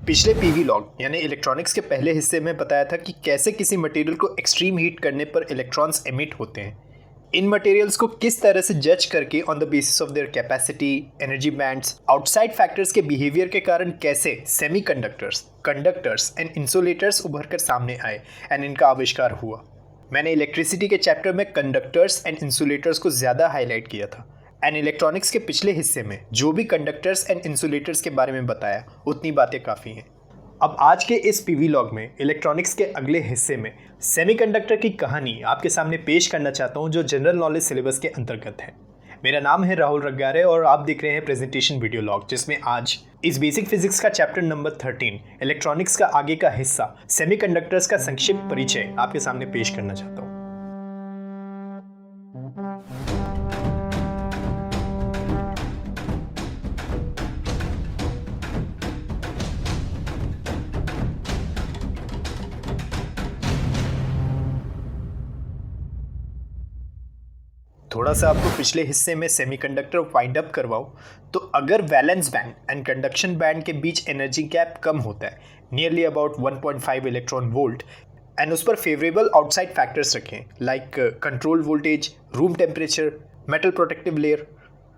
पिछले PV log यानी electronics के पहले हिस्से में बताया था कि कैसे किसी मटेरियल को एक्सट्रीम हीट करने पर इलेक्ट्रॉन्स एमिट होते हैं। इन मटेरियल्स को किस तरह से जज करके on the basis of their capacity, energy bands, outside factors के बिहेवियर के कारण कैसे सेमीकंडक्टर्स, कंडक्टर्स एंड इंसुलेटर्स उभर कर सामने आए एंड इनका आविष्कार हुआ। मैंने इलेक्ट्रिसिटी के चैप्टर में कंडक्टर्स एंड इंसुलेटर्स को ज़्यादा हाईलाइट किया था एंड इलेक्ट्रॉनिक्स के पिछले हिस्से में जो भी कंडक्टर्स एंड इंसुलेटर्स के बारे में बताया उतनी बातें काफ़ी हैं। अब आज के इस पीवी लॉग में इलेक्ट्रॉनिक्स के अगले हिस्से में सेमीकंडक्टर की कहानी आपके सामने पेश करना चाहता हूं जो जनरल नॉलेज सिलेबस के अंतर्गत है। मेरा नाम है राहुल रग्गारे और आप देख रहे हैं प्रेजेंटेशन वीडियो लॉग, जिसमें आज इस बेसिक फिजिक्स का चैप्टर नंबर 13 इलेक्ट्रॉनिक्स का आगे का हिस्सा सेमीकंडक्टर्स का संक्षिप्त परिचय आपके सामने पेश करना चाहता हूँ। थोड़ा सा आपको पिछले हिस्से में सेमीकंडक्टर वाइंड अप करवाऊं तो अगर valence band and conduction band के बीच एनर्जी गैप कम होता है nearly about 1.5 electron volt and उस पर फेवरेबल आउटसाइड फैक्टर्स रखें like control voltage, room temperature, metal protective layer,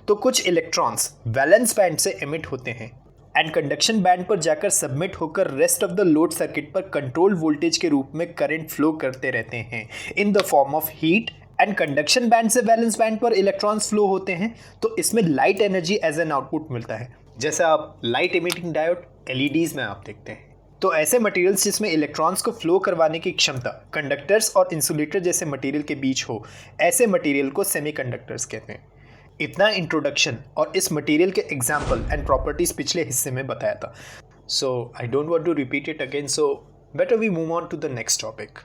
तो कुछ इलेक्ट्रॉन्स वैलेंस बैंड से एमिट होते हैं एंड कंडक्शन बैंड पर जाकर सबमिट होकर rest of the load circuit पर कंट्रोल वोल्टेज के रूप में करंट फ्लो करते रहते हैं in the form of heat and conduction band से वैलेंस बैंड पर इलेक्ट्रॉन्स फ्लो होते हैं तो इसमें light energy as an output मिलता है, जैसा आप लाइट इमिटिंग डायोड एलईडीज में आप देखते हैं। तो ऐसे मटेरियल्स जिसमें इलेक्ट्रॉन्स को फ्लो करवाने की क्षमता कंडक्टर्स और इंसुलेटर जैसे मटेरियल के बीच हो, ऐसे मटेरियल को सेमीकंडक्टर्स कहते हैं। इतना इंट्रोडक्शन और इस मटेरियल के एग्जाम्पल एंड प्रॉपर्टीज पिछले हिस्से में बताया था, so I don't want to repeat it again, so better we move on to the next topic.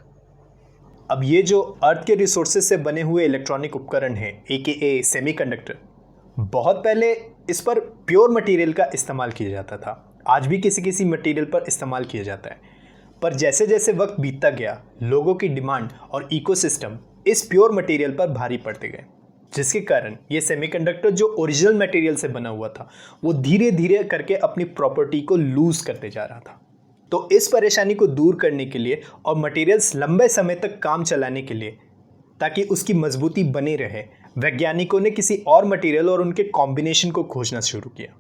अब ये जो अर्थ के रिसोर्सेज से बने हुए इलेक्ट्रॉनिक उपकरण हैं AKA सेमीकंडक्टर, बहुत पहले इस पर प्योर मटेरियल का इस्तेमाल किया जाता था। आज भी किसी किसी मटेरियल पर इस्तेमाल किया जाता है, पर जैसे जैसे वक्त बीतता गया लोगों की डिमांड और इकोसिस्टम इस प्योर मटेरियल पर भारी पड़ते गए, जिसके कारण ये सेमीकंडक्टर जो ओरिजिनल मटेरियल से बना हुआ था वो धीरे धीरे करके अपनी प्रॉपर्टी को लूज करते जा रहा था। तो इस परेशानी को दूर करने के लिए और मटेरियल्स लंबे समय तक काम चलाने के लिए, ताकि उसकी मजबूती बनी रहे, वैज्ञानिकों ने किसी और मटेरियल और उनके कॉम्बिनेशन को खोजना शुरू किया,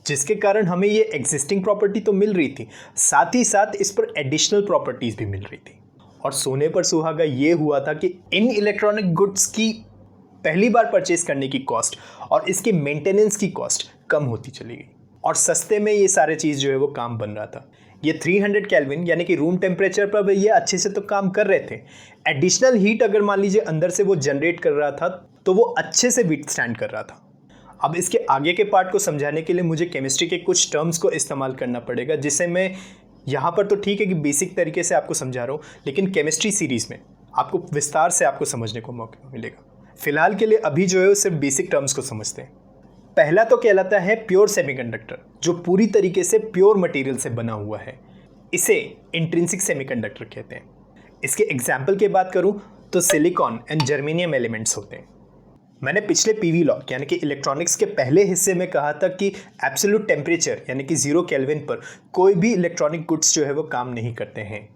जिसके कारण हमें ये एग्जिस्टिंग प्रॉपर्टी तो मिल रही थी, साथ ही साथ इस पर एडिशनल प्रॉपर्टीज भी मिल रही थी। और सोने पर सुहागा ये हुआ था कि इन इलेक्ट्रॉनिक गुड्स की पहली बार परचेज करने की कॉस्ट और इसके मेंटेनेंस की कॉस्ट कम होती चली गई और सस्ते में ये सारे चीज़ जो है वो काम बन रहा था। ये 300 केल्विन यानी कि रूम टेम्परेचर पर ये अच्छे से तो काम कर रहे थे। एडिशनल हीट अगर मान लीजिए अंदर से वो जनरेट कर रहा था तो वो अच्छे से विथस्टैंड कर रहा था। अब इसके आगे के पार्ट को समझाने के लिए मुझे केमिस्ट्री के कुछ टर्म्स को इस्तेमाल करना पड़ेगा, जिसे मैं यहाँ पर तो ठीक है कि बेसिक तरीके से आपको समझा रहा हूँ, लेकिन केमिस्ट्री सीरीज़ में आपको विस्तार से आपको समझने को मौका मिलेगा। फिलहाल के लिए अभी जो है वो सिर्फ बेसिक टर्म्स को समझते हैं। पहला तो कहलाता है प्योर सेमीकंडक्टर, जो पूरी तरीके से प्योर मटेरियल से बना हुआ है। इसे इंट्रिंसिक सेमीकंडक्टर कहते हैं। इसके एग्जाम्पल की बात करूं तो सिलिकॉन एंड जर्मेनियम एलिमेंट्स होते हैं। मैंने पिछले पीवी लॉग यानी कि इलेक्ट्रॉनिक्स के पहले हिस्से में कहा था कि एब्सोल्यूट टेम्परेचर यानी कि 0 केल्विन पर कोई भी इलेक्ट्रॉनिक गुड्स जो है वो काम नहीं करते हैं,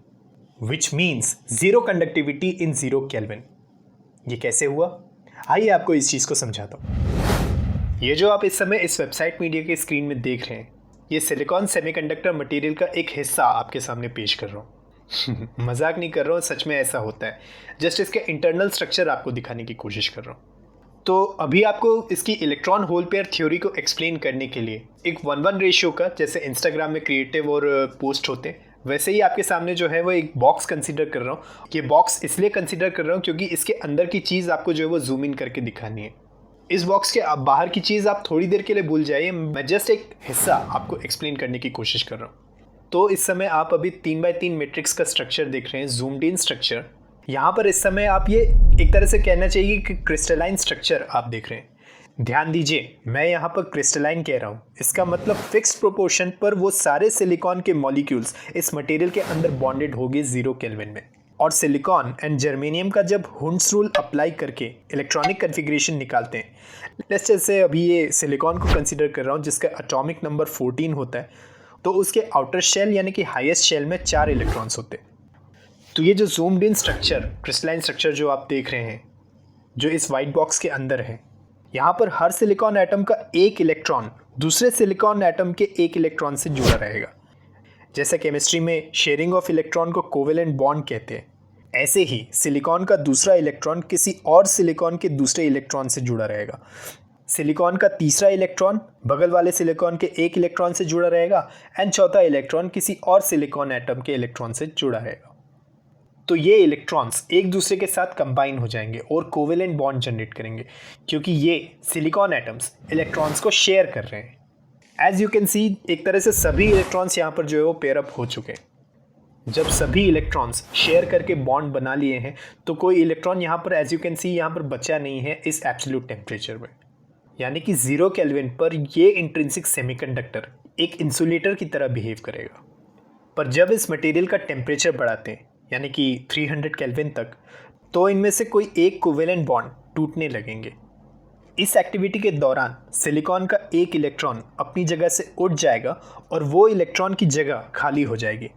which means zero conductivity in 0 kelvin. ये कैसे हुआ, आइए आपको इस चीज़ को समझाता हूँ। ये जो आप इस समय इस वेबसाइट मीडिया के स्क्रीन में देख रहे हैं, ये सिलिकॉन सेमीकंडक्टर मटेरियल का एक हिस्सा आपके सामने पेश कर रहा हूँ। मजाक नहीं कर रहा हूँ, सच में ऐसा होता है। जस्ट इसके इंटरनल स्ट्रक्चर आपको दिखाने की कोशिश कर रहा हूँ। तो अभी आपको इसकी इलेक्ट्रॉन होल पेयर थ्योरी को एक्सप्लेन करने के लिए एक 1:1 रेशियो का, जैसे इंस्टाग्राम में क्रिएटिव और पोस्ट होते हैं, वैसे ही आपके सामने जो है वो एक बॉक्स कंसीडर कर रहा हूँ। ये बॉक्स इसलिए कंसीडर कर रहा हूँ क्योंकि इसके अंदर की चीज़ आपको जो है वो जूम इन करके दिखानी है। इस बॉक्स के बाहर की चीज़ आप थोड़ी देर के लिए भूल जाइए, मैं जस्ट एक हिस्सा आपको एक्सप्लेन करने की कोशिश कर रहा हूँ। तो इस समय आप अभी 3x3 मैट्रिक्स का स्ट्रक्चर देख रहे हैं, जूम्ड इन स्ट्रक्चर। यहाँ पर इस समय आप ये एक तरह से कहना चाहिए कि क्रिस्टलाइन स्ट्रक्चर आप देख रहे हैं। ध्यान दीजिए, मैं यहाँ पर क्रिस्टलाइन कह रहा हूँ, इसका मतलब फिक्स्ड प्रोपोर्शन पर वो सारे सिलिकॉन के मॉलिक्यूल्स इस मटेरियल के अंदर बॉन्डेड होंगे 0 केल्विन में। और सिलिकॉन एंड जर्मेनियम का जब हुंड्स रूल अप्लाई करके इलेक्ट्रॉनिक कन्फिग्रेशन निकालते हैं, जैसे अभी ये सिलिकॉन को कंसीडर कर रहा हूँ जिसका एटॉमिक नंबर 14 होता है, तो उसके आउटर शेल यानी कि हाईएस्ट शेल में 4 इलेक्ट्रॉन्स होते। तो ये जो जूम्ड इन स्ट्रक्चर, क्रिस्टलाइन स्ट्रक्चर जो आप देख रहे हैं, जो इस वाइट बॉक्स के अंदर है, यहाँ पर हर सिलिकॉन एटम का एक इलेक्ट्रॉन दूसरे सिलिकॉन एटम के एक इलेक्ट्रॉन से जुड़ा रहेगा। जैसे केमिस्ट्री में शेयरिंग ऑफ इलेक्ट्रॉन को कोवेलेंट बॉन्ड कहते हैं, ऐसे ही सिलिकॉन का दूसरा इलेक्ट्रॉन किसी और सिलिकॉन के दूसरे इलेक्ट्रॉन से जुड़ा रहेगा। सिलिकॉन का तीसरा इलेक्ट्रॉन बगल वाले सिलिकॉन के एक इलेक्ट्रॉन से जुड़ा रहेगा एंड चौथा इलेक्ट्रॉन किसी और सिलिकॉन एटम के इलेक्ट्रॉन से जुड़ा रहेगा। तो ये इलेक्ट्रॉन्स एक दूसरे के साथ कंबाइन हो जाएंगे और कोवेलेंट बॉन्ड जनरेट करेंगे, क्योंकि ये सिलिकॉन एटम्स इलेक्ट्रॉन्स को शेयर कर रहे हैं। एज यू कैन सी, एक तरह से सभी इलेक्ट्रॉन्स यहाँ पर जो है वो पेयर अप हो चुके हैं। जब सभी इलेक्ट्रॉन्स शेयर करके बॉन्ड बना लिए हैं तो कोई इलेक्ट्रॉन यहाँ पर एज यू कैन सी यहाँ पर बचा नहीं है इस एब्सोल्यूट टेम्परेचर में, यानी कि 0 केल्विन पर ये इंट्रिंसिक सेमीकंडक्टर एक इंसुलेटर की तरह बिहेव करेगा। पर जब इस मटेरियल का टेम्परेचर बढ़ाते हैं यानी कि 300 केल्विन तक, तो इनमें से कोई एक कोवेलेंट बॉन्ड टूटने लगेंगे। इस एक्टिविटी के दौरान सिलिकॉन का एक इलेक्ट्रॉन अपनी जगह से उठ जाएगा और वो इलेक्ट्रॉन की जगह खाली हो जाएगी।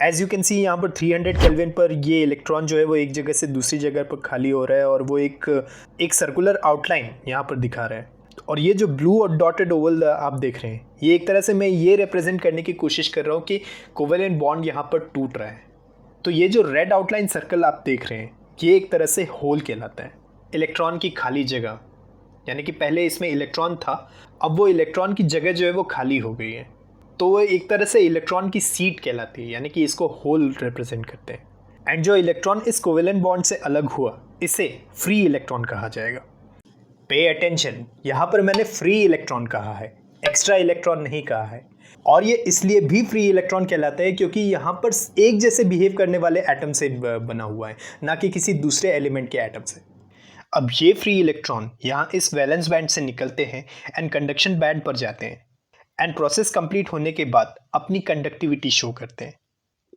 एज यू कैन सी यहाँ पर 300 केल्विन पर ये इलेक्ट्रॉन जो है वो एक जगह से दूसरी जगह पर खाली हो रहा है और वो एक सर्कुलर आउटलाइन यहाँ पर दिखा रहा है। और ये जो ब्लू और डॉटेड ओवल आप देख रहे हैं, ये एक तरह से मैं ये रिप्रेजेंट करने की कोशिश कर रहा हूँ कि कोवेलेंट बॉन्ड यहाँ पर टूट रहा है। तो ये जो रेड आउटलाइन सर्कल आप देख रहे हैं, ये एक तरह से होल कहलाता है, इलेक्ट्रॉन की खाली जगह। यानी कि पहले इसमें इलेक्ट्रॉन था, अब वो इलेक्ट्रॉन की जगह जो है वो खाली हो गई है, तो वो एक तरह से इलेक्ट्रॉन की सीट कहलाती है, यानी कि इसको होल रिप्रेजेंट करते हैं। एंड जो इलेक्ट्रॉन इस कोवेलेंट बॉन्ड से अलग हुआ, इसे फ्री इलेक्ट्रॉन कहा जाएगा। पे अटेंशन, यहाँ पर मैंने फ्री इलेक्ट्रॉन कहा है, एक्स्ट्रा इलेक्ट्रॉन नहीं कहा है। और ये इसलिए भी फ्री इलेक्ट्रॉन कहलाता है क्योंकि यहाँ पर एक जैसे बिहेव करने वाले एटम से बना हुआ है, ना कि किसी दूसरे एलिमेंट के एटम से। अब ये फ्री इलेक्ट्रॉन यहाँ इस वैलेंस बैंड से निकलते हैं एंड कंडक्शन बैंड पर जाते हैं एंड प्रोसेस कंप्लीट होने के बाद अपनी कंडक्टिविटी शो करते हैं।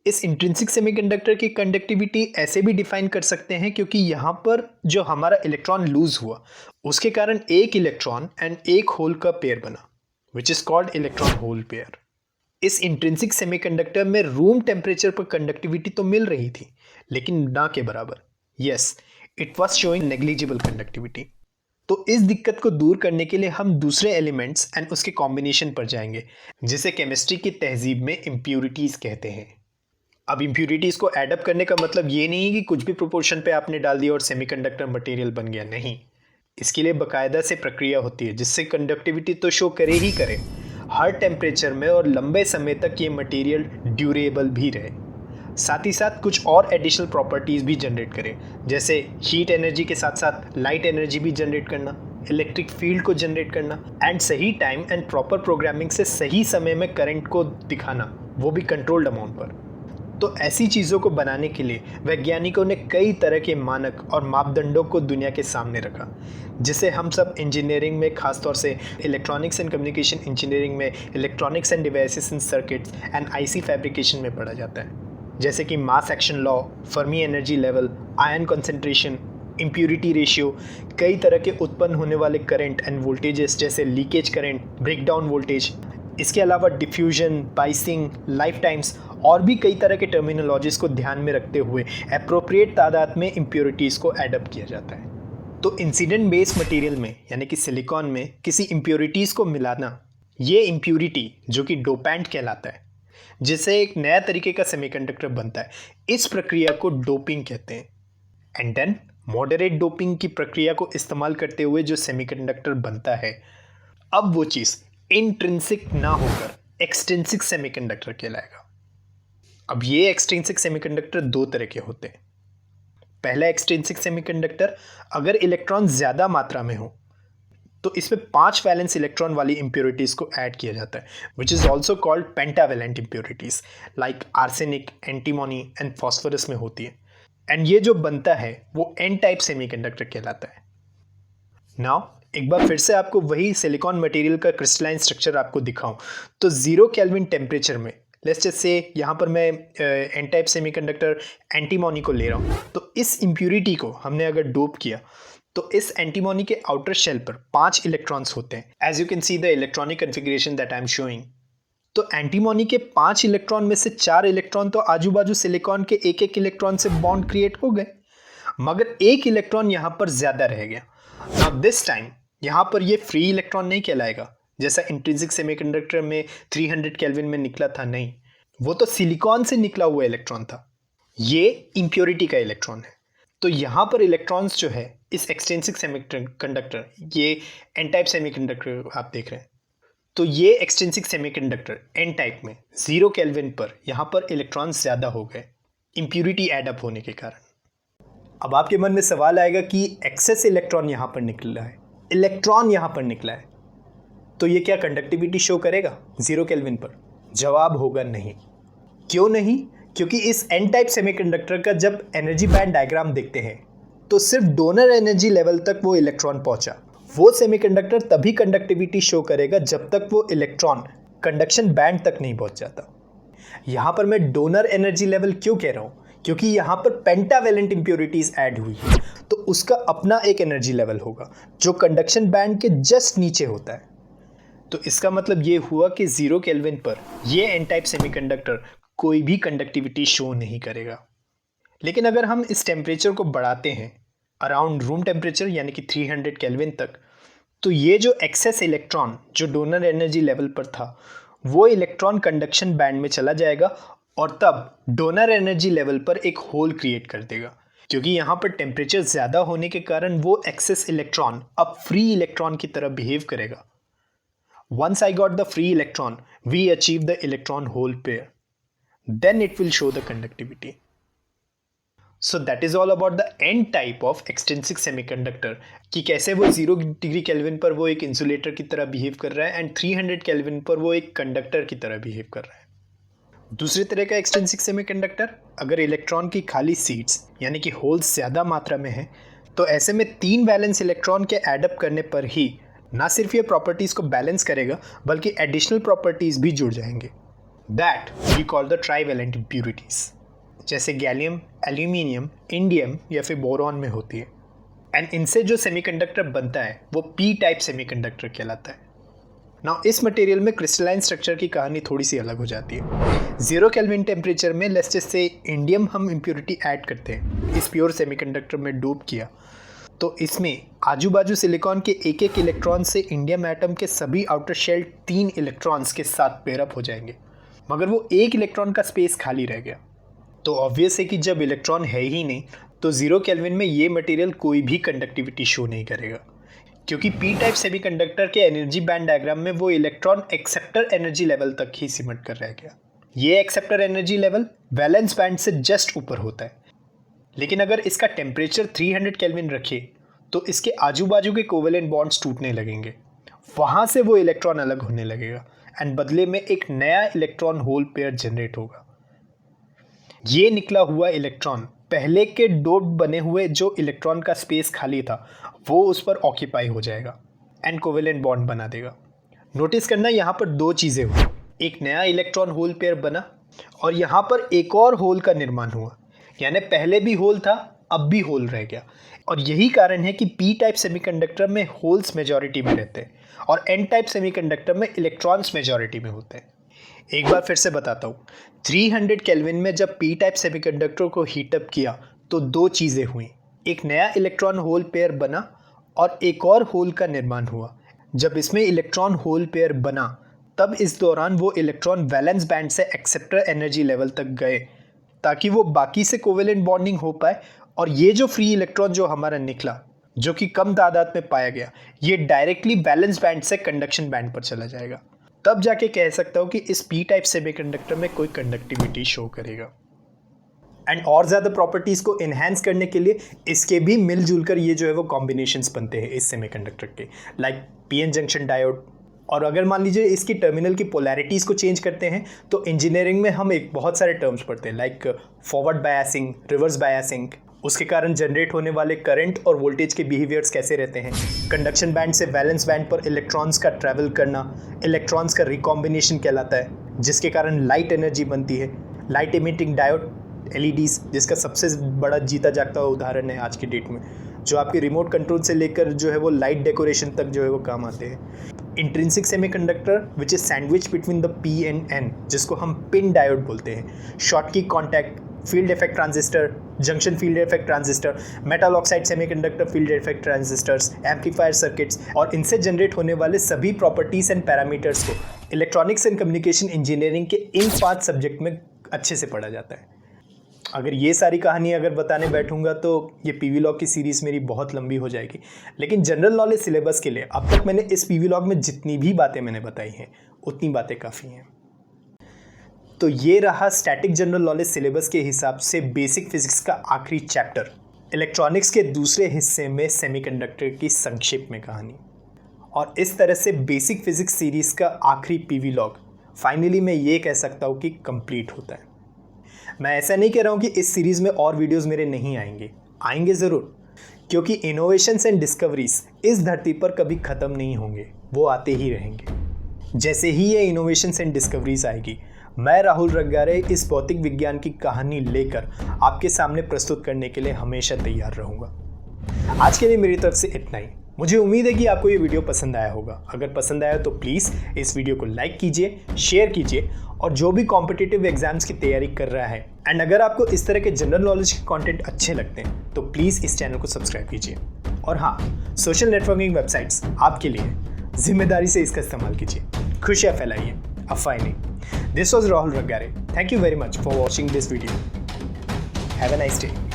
इस इंट्रिंसिक सेमीकंडक्टर की कंडक्टिविटी ऐसे भी डिफाइन कर सकते हैं क्योंकि यहाँ पर जो हमारा इलेक्ट्रॉन लूज हुआ उसके कारण एक इलेक्ट्रॉन एंड एक होल का पेयर बना, which is called electron hole pair. इस इंट्रिंसिक सेमीकंडक्टर में रूम टेम्परेचर पर कंडक्टिविटी तो मिल रही थी, लेकिन ना के बराबर। Yes, it was showing negligible conductivity. तो इस दिक्कत को दूर करने के लिए हम दूसरे एलिमेंट्स एंड उसके कॉम्बिनेशन पर जाएंगे, जिसे केमिस्ट्री की तहजीब में इम्प्यूरिटीज कहते हैं। अब इम्प्यूरिटीज को एडअप करने का मतलब ये नहीं है कि कुछ भी प्रोपोर्शन पे आपने डाल दिया और सेमीकंडक्टर मटेरियल बन गया, नहीं। इसके लिए बाकायदा से प्रक्रिया होती है जिससे कंडक्टिविटी तो शो करे ही करे, हर टेम्परेचर में और लंबे समय तक ये मटेरियल ड्यूरेबल भी रहे, साथ ही साथ कुछ और एडिशनल प्रॉपर्टीज़ भी जनरेट करें, जैसे हीट एनर्जी के साथ साथ लाइट एनर्जी भी जनरेट करना, इलेक्ट्रिक फील्ड को जनरेट करना एंड सही टाइम एंड प्रॉपर प्रोग्रामिंग से सही समय में करंट को दिखाना, वो भी कंट्रोल्ड अमाउंट पर। तो ऐसी चीज़ों को बनाने के लिए वैज्ञानिकों ने कई तरह के मानक और मापदंडों को दुनिया के सामने रखा, जिसे हम सब इंजीनियरिंग में, खासतौर से इलेक्ट्रॉनिक्स एंड कम्युनिकेशन इंजीनियरिंग में electronics end devices and circuits and IC fabrication में पढ़ा जाता है, जैसे कि mass action law, Fermi energy level, ion concentration, impurity ratio, कई तरह के उत्पन्न होने वाले करंट एंड वोल्टेजेस जैसे लीकेज करंट, ब्रेकडाउन वोल्टेज, इसके अलावा डिफ्यूजन, बाइसिंग, लाइफ टाइम्स और भी कई तरह के टर्मिनोलॉजीज को ध्यान में रखते हुए एप्रोप्रिएट तादाद में इम्प्योरिटीज़ को एडप्ट किया जाता है। तो इंसिडेंट बेस मटेरियल में यानी कि सिलिकॉन में किसी इम्प्योरिटीज़ को मिलाना, ये इम्प्यूरिटी जो कि डोपेंट कहलाता है, जिससे एक नया तरीके का सेमीकंडक्टर बनता है, इस प्रक्रिया को डोपिंग कहते हैं। एंड देन मॉडरेट डोपिंग की प्रक्रिया को इस्तेमाल करते हुए जो सेमीकंडक्टर बनता है, अब वो चीज़ इंट्रिंसिक ना होकर एक्सट्रिंसिक सेमीकंडक्टर कहलाएगा। अब ये एक्सट्रिंसिक सेमीकंडक्टर दो तरह के होते हैं। पहला एक्सट्रिंसिक सेमीकंडक्टर, अगर इलेक्ट्रॉन ज़्यादा मात्रा में हो तो इसमें 5 वैलेंस इलेक्ट्रॉन वाली इम्प्योरिटीज़ को ऐड किया जाता है, which is also called pentavalent impurities, like arsenic, antimony and phosphorus में होती है। एंड ये जो बनता है वो एन टाइप सेमीकंडक्टर कहलाता है। नाउ एक बार फिर से आपको वही सिलिकॉन मटेरियल का क्रिस्टलाइन स्ट्रक्चर आपको दिखाऊं, तो 0 केल्विन टेम्परेचर में, लेट्स जस्ट से यहाँ पर मैं एन टाइप सेमीकंडक्टर एंटीमोनी को ले रहा हूँ, तो इस इम्प्यूरिटी को हमने अगर डोप किया तो इस एंटीमोनी के आउटर शेल पर 5 इलेक्ट्रॉन्स होते हैं, as you can see the electronic configuration that I am showing. तो एंटीमोनी के 5 इलेक्ट्रॉन में से 4 इलेक्ट्रॉन तो आजू बाजू सिलिकॉन के एक एक इलेक्ट्रॉन से बॉन्ड क्रिएट हो गए, मगर एक इलेक्ट्रॉन यहाँ पर ज़्यादा रह गया। नाउ दिस टाइम यहाँ पर ये फ्री इलेक्ट्रॉन नहीं कहलाएगा जैसा इंट्रिंसिक सेमीकंडक्टर में 300 केल्विन में निकला था, नहीं, वो तो सिलिकॉन से निकला हुआ इलेक्ट्रॉन था। ये इम्प्योरिटी का इलेक्ट्रॉन है। तो यहाँ पर इलेक्ट्रॉन्स जो है इस एक्सट्रिंसिक सेमीकंडक्टर, ये एन टाइप सेमीकंडक्टर आप देख रहे हैं, तो ये एक्सट्रिंसिक सेमीकंडक्टर एन टाइप में 0 केल्विन पर यहाँ पर इलेक्ट्रॉन्स ज़्यादा हो गए इम्प्योरिटी एड अप होने के कारण। अब आपके मन में सवाल आएगा कि एक्सेस इलेक्ट्रॉन यहाँ पर निकला है, इलेक्ट्रॉन यहाँ पर निकला है, तो ये क्या कंडक्टिविटी शो करेगा 0 केल्विन पर? जवाब होगा नहीं। क्यों नहीं? क्योंकि इस एन टाइप सेमीकंडक्टर का जब एनर्जी बैंड डायग्राम देखते हैं तो सिर्फ डोनर एनर्जी लेवल तक वो इलेक्ट्रॉन पहुंचा। वो सेमीकंडक्टर तभी कंडक्टिविटी शो करेगा जब तक वो इलेक्ट्रॉन कंडक्शन बैंड तक नहीं पहुंच जाता। यहाँ पर मैं डोनर एनर्जी लेवल क्यों कह रहा हूँ? क्योंकि यहाँ पर पेंटावेलेंट इंप्योरिटीज ऐड हुई है, तो उसका अपना एक एनर्जी लेवल होगा जो कंडक्शन बैंड के जस्ट नीचे होता है। तो इसका मतलब ये हुआ कि 0 केल्विन पर ये एन टाइप सेमीकंडक्टर कोई भी कंडक्टिविटी शो नहीं करेगा। लेकिन अगर हम इस टेम्परेचर को बढ़ाते हैं अराउंड रूम टेम्परेचर यानी कि 300 केल्विन तक, तो ये जो एक्सेस इलेक्ट्रॉन जो डोनर एनर्जी लेवल पर था वो इलेक्ट्रॉन कंडक्शन बैंड में चला जाएगा और तब डोनर एनर्जी लेवल पर एक होल क्रिएट कर देगा। क्योंकि यहाँ पर टेम्परेचर ज़्यादा होने के कारण वो एक्सेस इलेक्ट्रॉन अब फ्री इलेक्ट्रॉन की तरह बिहेव करेगा। Once I got the free electron, we achieve the electron hole pair. Then it will show the conductivity. So that is all about the N type of extrinsic semiconductor कि कैसे वो 0 degree kelvin पर वो एक insulator की तरह behave कर रहा है एंड 300 केल्विन पर वो एक कंडक्टर की तरह बिहेव कर रहा है। दूसरे तरह का एक्सट्रिंसिक सेमीकंडक्टर, अगर इलेक्ट्रॉन की खाली सीट्स यानी कि होल्स ज़्यादा मात्रा में है तो ऐसे में 3 वैलेंस इलेक्ट्रॉन के एडअप करने पर ही ना सिर्फ ये प्रॉपर्टीज़ को बैलेंस करेगा बल्कि एडिशनल प्रॉपर्टीज़ भी जुड़ जाएंगे। That we call the trivalent impurities, जैसे गैलियम, एल्यूमिनियम, इंडियम या फिर बोरॉन में होती है। एंड इनसे जो सेमीकंडक्टर बनता है वो पी टाइप सेमीकंडक्टर कहलाता है। नाउ इस मटेरियल में क्रिस्टलाइन स्ट्रक्चर की कहानी थोड़ी सी अलग हो जाती है। 0 केल्विन टेम्परेचर में लेट्स जस्ट से इंडियम हम इम्प्योरिटी ऐड करते हैं, इस प्योर सेमीकंडक्टर में डूब किया, तो इसमें आजू बाजू सिलिकॉन के एक एक इलेक्ट्रॉन से इंडियम एटम के सभी आउटर शेल 3 इलेक्ट्रॉन्स के साथ पेयरअप हो जाएंगे, मगर वो एक इलेक्ट्रॉन का स्पेस खाली रह गया। तो ऑब्वियस है कि जब इलेक्ट्रॉन है ही नहीं तो 0 केल्विन में ये मटेरियल कोई भी कंडक्टिविटी शो नहीं करेगा, क्योंकि पी टाइप सेमीकंडक्टर के एनर्जी बैंड डायग्राम में वो इलेक्ट्रॉन एक्सेप्टर एनर्जी लेवल तक ही सिमट कर रह गया। ये acceptor energy level valence band से जस्ट ऊपर होता है। लेकिन अगर इसका टेम्परेचर 300 केल्विन रखे तो इसके आजू बाजू के कोवेलेंट बॉन्ड्स टूटने लगेंगे, वहाँ से वो इलेक्ट्रॉन अलग होने लगेगा एंड बदले में एक नया इलेक्ट्रॉन होल पेयर जनरेट होगा। ये निकला हुआ इलेक्ट्रॉन पहले के डोप बने हुए जो इलेक्ट्रॉन का स्पेस खाली था वो उस पर ऑक्यूपाई हो जाएगा एंड कोवेलेंट बॉन्ड बना देगा। नोटिस करना यहाँ पर 2 चीज़ें हुई, एक नया इलेक्ट्रॉन होल पेयर बना और यहाँ पर एक और होल का निर्माण हुआ, यानी पहले भी होल था अब भी होल रह गया। और यही कारण है कि पी टाइप सेमीकंडक्टर में होल्स मेजॉरिटी में रहते हैं और एन टाइप सेमीकंडक्टर में इलेक्ट्रॉन्स मेजॉरिटी में होते हैं। एक बार फिर से बताता हूँ, 300 केल्विन में जब पी टाइप सेमीकंडक्टर को हीटअप किया तो 2 चीज़ें हुई, एक नया इलेक्ट्रॉन होल पेयर बना और एक और होल का निर्माण हुआ। जब इसमें इलेक्ट्रॉन होल पेयर बना तब इस दौरान वो इलेक्ट्रॉन वैलेंस बैंड से एक्सेप्टर एनर्जी लेवल तक गए ताकि वो बाकी से कोवेलेंट बॉन्डिंग हो पाए और ये जो फ्री इलेक्ट्रॉन जो हमारा निकला जो कि कम तादाद में पाया गया ये डायरेक्टली वैलेंस बैंड से कंडक्शन बैंड पर चला जाएगा। तब जाके कह सकता हूँ कि इस पी टाइप सेमीकंडक्टर में कोई कंडक्टिविटी शो करेगा। एंड और ज़्यादा प्रॉपर्टीज़ को इन्हेंस करने के लिए इसके भी मिलजुल कर ये जो है वो कॉम्बिनेशंस बनते हैं इस सेमीकंडक्टर के, लाइक पीएन जंक्शन डायोड। और अगर मान लीजिए इसकी टर्मिनल की पोलैरिटीज़ को चेंज करते हैं तो इंजीनियरिंग में हम एक बहुत सारे टर्म्स पढ़ते हैं, like forward biasing, reverse biasing. उसके कारण जनरेट होने वाले करंट और वोल्टेज के बिहेवियर्स कैसे रहते हैं, कंडक्शन बैंड से वैलेंस बैंड पर इलेक्ट्रॉन्स का ट्रैवल करना इलेक्ट्रॉन्स का रिकॉम्बिनेशन कहलाता है, जिसके कारण लाइट एनर्जी बनती है। लाइट इमिटिंग डायोड LEDs, जिसका सबसे बड़ा जीता जागता हुआ उदाहरण है आज की डेट में, जो आपके रिमोट कंट्रोल से लेकर जो है वो लाइट डेकोरेशन तक जो है वो काम आते हैं। Intrinsic semiconductor which is sandwich between the P and N, जिसको हम पिन डायोड बोलते हैं, Schottky contact, field effect transistor, junction field effect transistor, metal oxide semiconductor field effect transistors, amplifier circuits और इनसे जनरेट होने वाले सभी प्रॉपर्टीज एंड पैरामीटर्स को इलेक्ट्रॉनिक्स एंड कम्युनिकेशन इंजीनियरिंग के इन 5 सब्जेक्ट में अच्छे से पढ़ा जाता है। अगर ये सारी कहानी अगर बताने बैठूंगा तो ये पीवी लॉग की सीरीज़ मेरी बहुत लंबी हो जाएगी, लेकिन जनरल नॉलेज सिलेबस के लिए अब तक मैंने इस पीवी लॉग में जितनी भी बातें मैंने बताई हैं उतनी बातें काफ़ी हैं। तो ये रहा स्टैटिक जनरल नॉलेज सिलेबस के हिसाब से बेसिक फिजिक्स का आखिरी चैप्टर, इलेक्ट्रॉनिक्स के दूसरे हिस्से में सेमीकंडक्टर की संक्षेप में कहानी। और इस तरह से बेसिक फिजिक्स सीरीज़ का आखिरी पीवी लॉग फाइनली मैं ये कह सकता हूँ कि कंप्लीट होता है। मैं ऐसा नहीं कह रहा हूँ कि इस सीरीज़ में और वीडियोस मेरे नहीं आएंगे ज़रूर, क्योंकि इनोवेशंस एंड डिस्कवरीज इस धरती पर कभी ख़त्म नहीं होंगे, वो आते ही रहेंगे। जैसे ही ये इनोवेशंस एंड डिस्कवरीज आएगी, मैं राहुल रंगारे इस भौतिक विज्ञान की कहानी लेकर आपके सामने प्रस्तुत करने के लिए हमेशा तैयार रहूँगा। आज के लिए मेरी तरफ से इतना ही। मुझे उम्मीद है कि आपको ये वीडियो पसंद आया होगा। अगर पसंद आया तो प्लीज़ इस वीडियो को लाइक कीजिए, शेयर कीजिए, और जो भी कॉम्पिटिटिव एग्जाम्स की तैयारी कर रहा है एंड अगर आपको इस तरह के जनरल नॉलेज के कंटेंट अच्छे लगते हैं तो प्लीज़ इस चैनल को सब्सक्राइब कीजिए। और हाँ, सोशल नेटवर्किंग वेबसाइट्स आपके लिए, जिम्मेदारी से इसका इस्तेमाल कीजिए, खुशियाँ फैलाइए, अफवाहें नहीं। This was Rahul Rangare. Thank you very much for watching this video. Have a nice day.